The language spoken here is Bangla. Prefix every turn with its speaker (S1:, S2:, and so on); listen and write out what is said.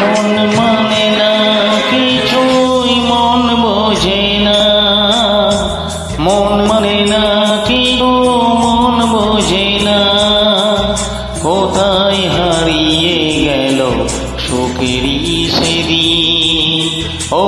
S1: মন মানে না কিছুই, মন বোঝে না, মন মানে না কিছু, মন বোঝে না। কোথায় হারিয়ে গেল সুখেরই সেদিন, ও